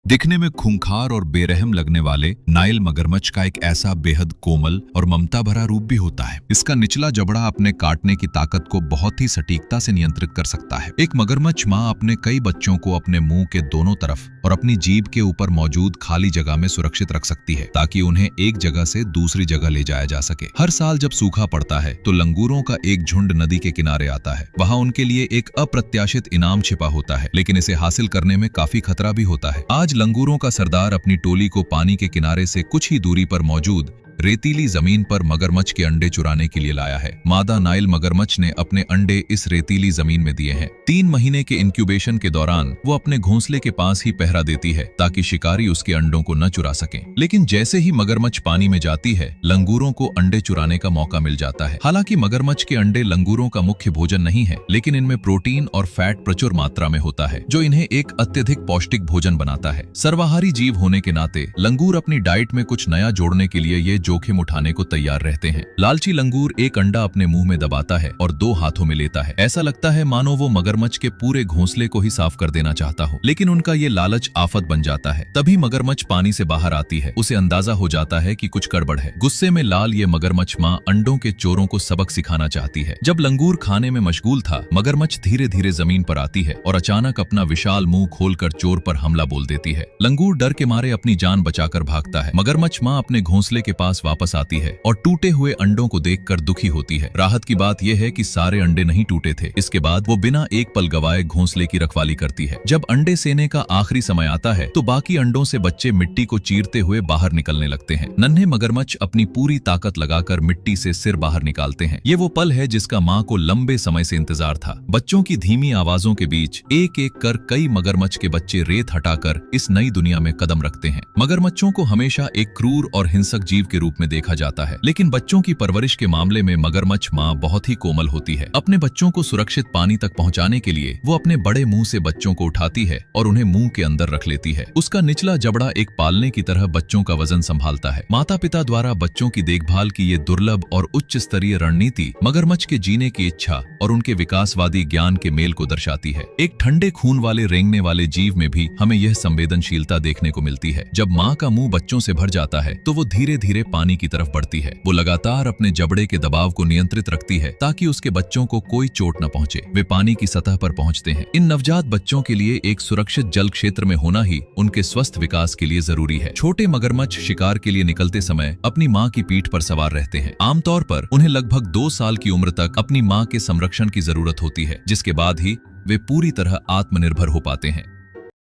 दिखने में खूंखार और बेरहम लगने वाले नाइल मगरमच्छ का एक ऐसा बेहद कोमल और ममता भरा रूप भी होता है। इसका निचला जबड़ा अपने काटने की ताकत को बहुत ही सटीकता से नियंत्रित कर सकता है। एक मगरमच्छ माँ अपने कई बच्चों को अपने मुंह के दोनों तरफ और अपनी जीभ के ऊपर मौजूद खाली जगह में सुरक्षित रख सकती है, ताकि उन्हें एक जगह से दूसरी जगह ले जाया जा सके। हर साल जब सूखा पड़ता है तो लंगूरों का एक झुंड नदी के किनारे आता है। वहाँ उनके लिए एक अप्रत्याशित इनाम छिपा होता है, लेकिन इसे हासिल करने में काफी खतरा भी होता है। आज लंगूरों का सरदार अपनी टोली को पानी के किनारे से कुछ ही दूरी पर मौजूद रेतीली जमीन पर मगरमच्छ के अंडे चुराने के लिए लाया है। मादा नाइल मगरमच्छ ने अपने अंडे इस रेतीली जमीन में दिए हैं। 3 महीने के इंक्यूबेशन के दौरान वो अपने घोंसले के पास ही पहरा देती है, ताकि शिकारी उसके अंडों को न चुरा सकें। लेकिन जैसे ही मगरमच्छ पानी में जाती है, लंगूरों को अंडे चुराने का मौका मिल जाता है। हालांकि मगरमच्छ के अंडे लंगूरों का मुख्य भोजन नहीं है, लेकिन इनमें प्रोटीन और फैट प्रचुर मात्रा में होता है, जो इन्हें एक अत्यधिक पौष्टिक भोजन बनाता है। सर्वाहारी जीव होने के नाते लंगूर अपनी डाइट में कुछ नया जोड़ने के लिए ये जोखिम उठाने को तैयार रहते हैं। लालची लंगूर एक अंडा अपने मुंह में दबाता है और 2 हाथों में लेता है। ऐसा लगता है मानो वो मगरमच्छ के पूरे घोंसले को ही साफ कर देना चाहता हो, लेकिन उनका ये लालच आफत बन जाता है। तभी मगरमच्छ पानी से बाहर आती है। उसे अंदाजा हो जाता है कि कुछ गड़बड़ है। गुस्से में लाल ये मगरमच्छ माँ अंडों के चोरों को सबक सिखाना चाहती है। जब लंगूर खाने में मशगूल था, मगरमच्छ धीरे धीरे जमीन पर आती है और अचानक अपना विशाल मुंह खोलकर चोर पर हमला बोल देती है। लंगूर डर के मारे अपनी जान बचाकर भागता है। मगरमच्छ माँ अपने घोंसले के पास वापस आती है और टूटे हुए अंडों को देखकर दुखी होती है। राहत की बात यह है कि सारे अंडे नहीं टूटे थे। इसके बाद वो बिना एक पल गवाए घोंसले की रखवाली करती है। जब अंडे सेने का आखिरी समय आता है तो बाकी अंडों से बच्चे मिट्टी को चीरते हुए बाहर निकलने लगते हैं। नन्हे मगरमच्छ अपनी पूरी ताकत लगाकर मिट्टी से सिर बाहर निकालते हैं। ये वो पल है जिसका माँ को लंबे समय से इंतजार था। बच्चों की धीमी आवाजों के बीच एक एक कर कई मगरमच्छ के बच्चे रेत हटाकर इस नई दुनिया में कदम रखते हैं। मगरमच्छों को हमेशा एक क्रूर और हिंसक जीव के रूप में देखा जाता है, लेकिन बच्चों की परवरिश के मामले में मगरमच्छ माँ बहुत ही कोमल होती है। अपने बच्चों को सुरक्षित पानी तक पहुंचाने के लिए वो अपने बड़े मुंह से बच्चों को उठाती है और उन्हें मुंह के अंदर रख लेती है। उसका निचला जबड़ा एक पालने की तरह बच्चों का वजन संभालता है। माता पिता द्वारा बच्चों की देखभाल की ये दुर्लभ और उच्च स्तरीय रणनीति मगरमच्छ के जीने की इच्छा और उनके विकासवादी ज्ञान के मेल को दर्शाती है। एक ठंडे खून वाले रेंगने वाले जीव में भी हमें यह संवेदनशीलता देखने को मिलती है। जब माँ का मुंह बच्चों से भर जाता है तो वो धीरे धीरे पानी की तरफ बढ़ती है। वो लगातार अपने जबड़े के दबाव को नियंत्रित रखती है, ताकि उसके बच्चों को कोई चोट न पहुंचे। वे पानी की सतह पर पहुंचते हैं। इन नवजात बच्चों के लिए एक सुरक्षित जल क्षेत्र में होना ही उनके स्वस्थ विकास के लिए जरूरी है। छोटे मगरमच्छ शिकार के लिए निकलते समय अपनी माँ की पीठ पर सवार रहते हैं। आमतौर पर उन्हें लगभग 2 साल की उम्र तक अपनी माँ के संरक्षण की जरूरत होती है, जिसके बाद ही वे पूरी तरह आत्मनिर्भर हो पाते हैं।